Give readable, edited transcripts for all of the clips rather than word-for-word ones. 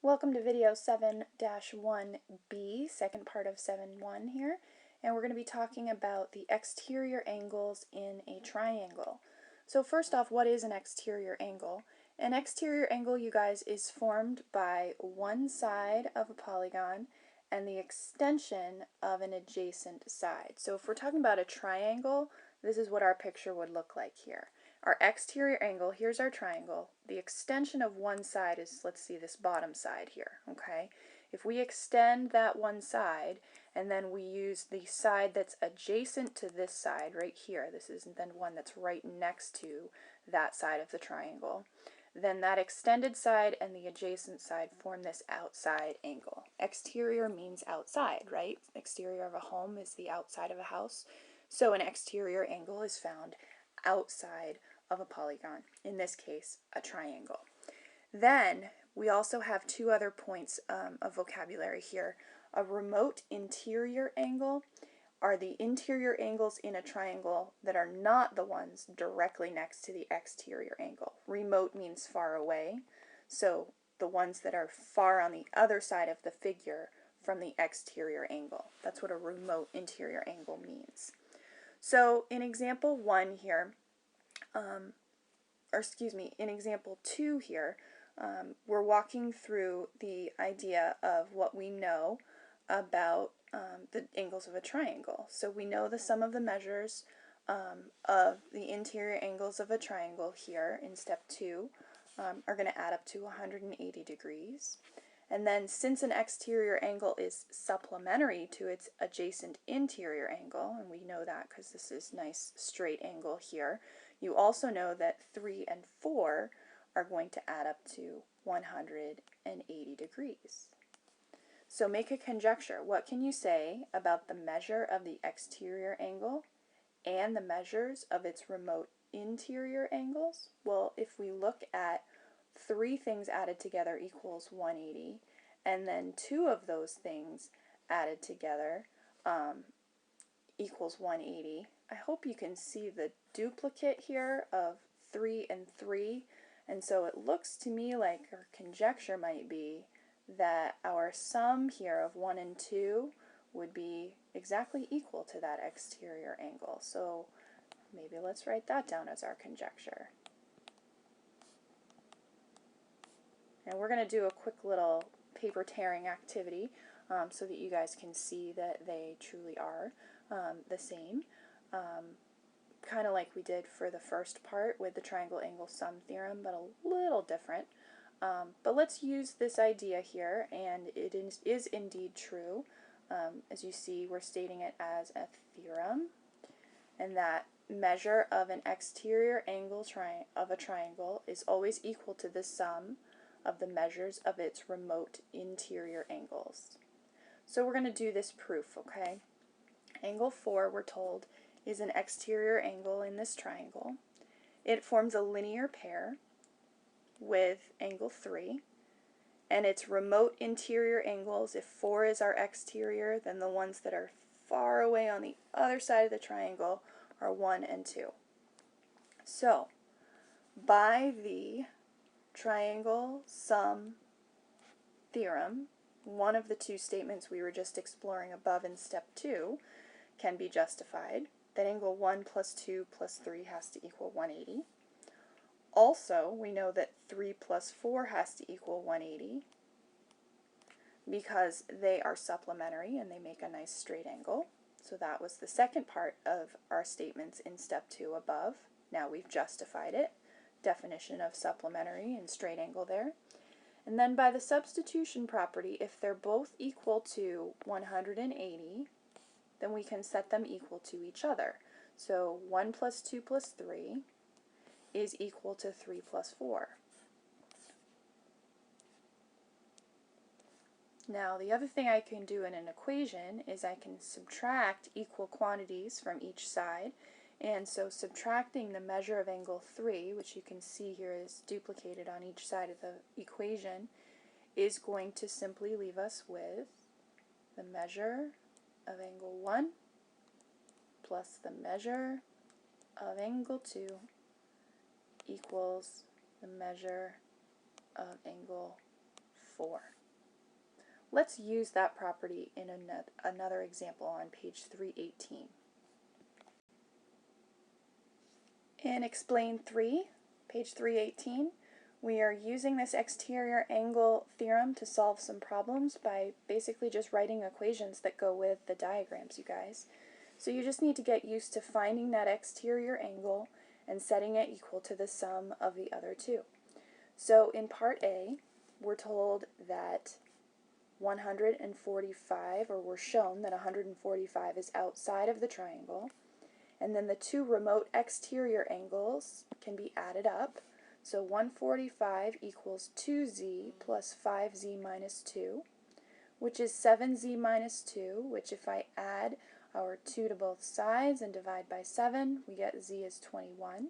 Welcome to video 7-1B, second part of 7.1 here, and we're going to be talking about the exterior angles in a triangle. So first off, what is an exterior angle? An exterior angle, you guys, is formed by one side of a polygon and the extension of an adjacent side. So if we're talking about a triangle, this is what our picture would look like here. Our exterior angle, here's our triangle. The extension of one side is, let's see, this bottom side here, okay? If we extend that one side, and then we use the side that's adjacent to this side right here, this is then one that's right next to that side of the triangle, then that extended side and the adjacent side form this outside angle. Exterior means outside, right? Exterior of a home is the outside of a house. So an exterior angle is found outside of a polygon, in this case a triangle. Then we also have two other points of vocabulary here. A remote interior angle are the interior angles in a triangle that are not the ones directly next to the exterior angle. Remote means far away, so the ones that are far on the other side of the figure from the exterior angle. That's what a remote interior angle means. So in example 1 here, in example 2 here, we're walking through the idea of what we know about the angles of a triangle. So we know the sum of the measures of the interior angles of a triangle here in step 2 are going to add up to 180 degrees. And then since an exterior angle is supplementary to its adjacent interior angle, and we know that because this is nice straight angle here, you also know that 3 and 4 are going to add up to 180 degrees. So make a conjecture. What can you say about the measure of the exterior angle and the measures of its remote interior angles? Well, if we look at 3 things added together equals 180, and then 2 of those things added together equals 180. I hope you can see the duplicate here of 3 and 3, and so it looks to me like our conjecture might be that our sum here of 1 and 2 would be exactly equal to that exterior angle. So maybe let's write that down as our conjecture. And we're going to do a quick little paper tearing activity so that you guys can see that they truly are the same. Kind of like we did for the first part with the triangle angle sum theorem, but a little different. But let's use this idea here, and it is indeed true. As you see, we're stating it as a theorem, and that measure of an exterior angle of a triangle is always equal to the sum of the measures of its remote interior angles. So we're going to do this proof, okay? Angle 4, we're told, is an exterior angle in this triangle. It forms a linear pair with angle 3, and its remote interior angles, if 4 is our exterior, then the ones that are far away on the other side of the triangle are 1 and 2. So, by the triangle sum theorem, one of the 2 statements we were just exploring above in step 2 can be justified, that angle 1 plus 2 plus 3 has to equal 180. Also, we know that 3 plus 4 has to equal 180 because they are supplementary and they make a nice straight angle. So that was the second part of our statements in step 2 above. Now we've justified it. Definition of supplementary and straight angle there. And then by the substitution property, if they're both equal to 180, then we can set them equal to each other. So 1 plus 2 plus 3 is equal to 3 plus 4. Now the other thing I can do in an equation is I can subtract equal quantities from each side, and so subtracting the measure of angle 3, which you can see here is duplicated on each side of the equation, is going to simply leave us with the measure of angle 1 plus the measure of angle 2 equals the measure of angle before. Let's use that property in another example on page 318. In Explain 3, page 318, we are using this exterior angle theorem to solve some problems by basically just writing equations that go with the diagrams, you guys. So you just need to get used to finding that exterior angle and setting it equal to the sum of the other two. So in part A, we're told that 145, or we're shown that 145 is outside of the triangle, and then the two remote exterior angles can be added up. So 145 equals 2z plus 5z minus 2, which is 7z minus 2, which if I add our 2 to both sides and divide by 7, we get z is 21.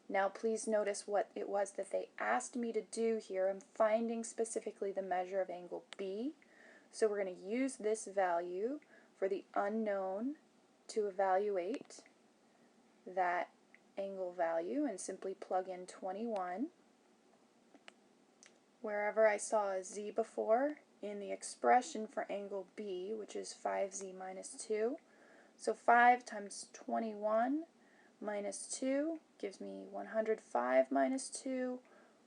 Now please notice what it was that they asked me to do here. I'm finding specifically the measure of angle B. So we're going to use this value for the unknown to evaluate that angle value and simply plug in 21. Wherever I saw a z before, in the expression for angle B, which is 5z minus 2. So 5 times 21 minus 2 gives me 105 minus 2,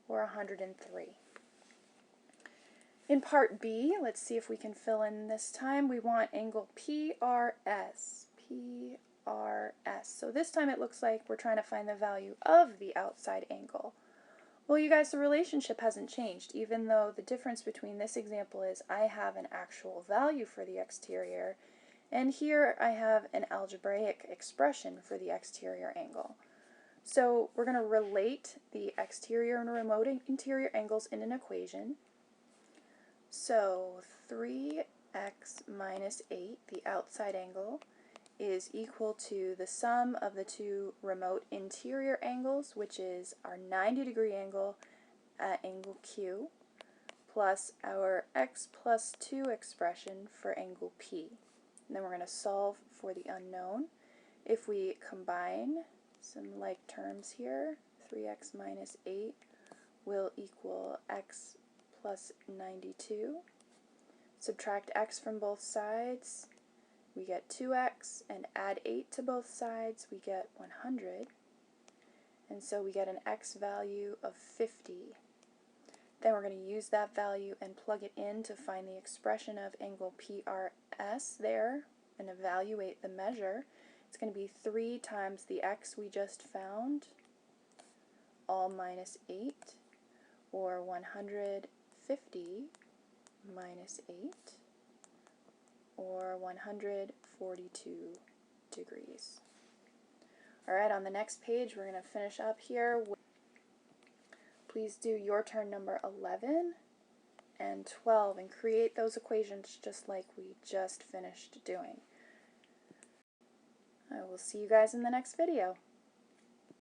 or 103. In part B, let's see if we can fill in this time. We want angle PRS. PRS. So this time it looks like we're trying to find the value of the outside angle. Well, you guys, the relationship hasn't changed, even though the difference between this example is I have an actual value for the exterior, and here I have an algebraic expression for the exterior angle. So we're going to relate the exterior and remote interior angles in an equation. So 3x minus 8, the outside angle, is equal to the sum of the two remote interior angles, which is our 90-degree angle at angle Q, plus our x plus 2 expression for angle P. And then we're going to solve for the unknown. If we combine some like terms here, 3x minus 8 will equal x plus 92. Subtract x from both sides, we get 2x, and add 8 to both sides, we get 100. And so we get an x value of 50. Then we're going to use that value and plug it in to find the expression of angle PRS there and evaluate the measure. It's going to be 3 times the x we just found, all minus 8, or 150 minus 8, or 142 degrees. Alright, on the next page we're going to finish up here. Please do your turn number 11 and 12 and create those equations just like we just finished doing. I will see you guys in the next video.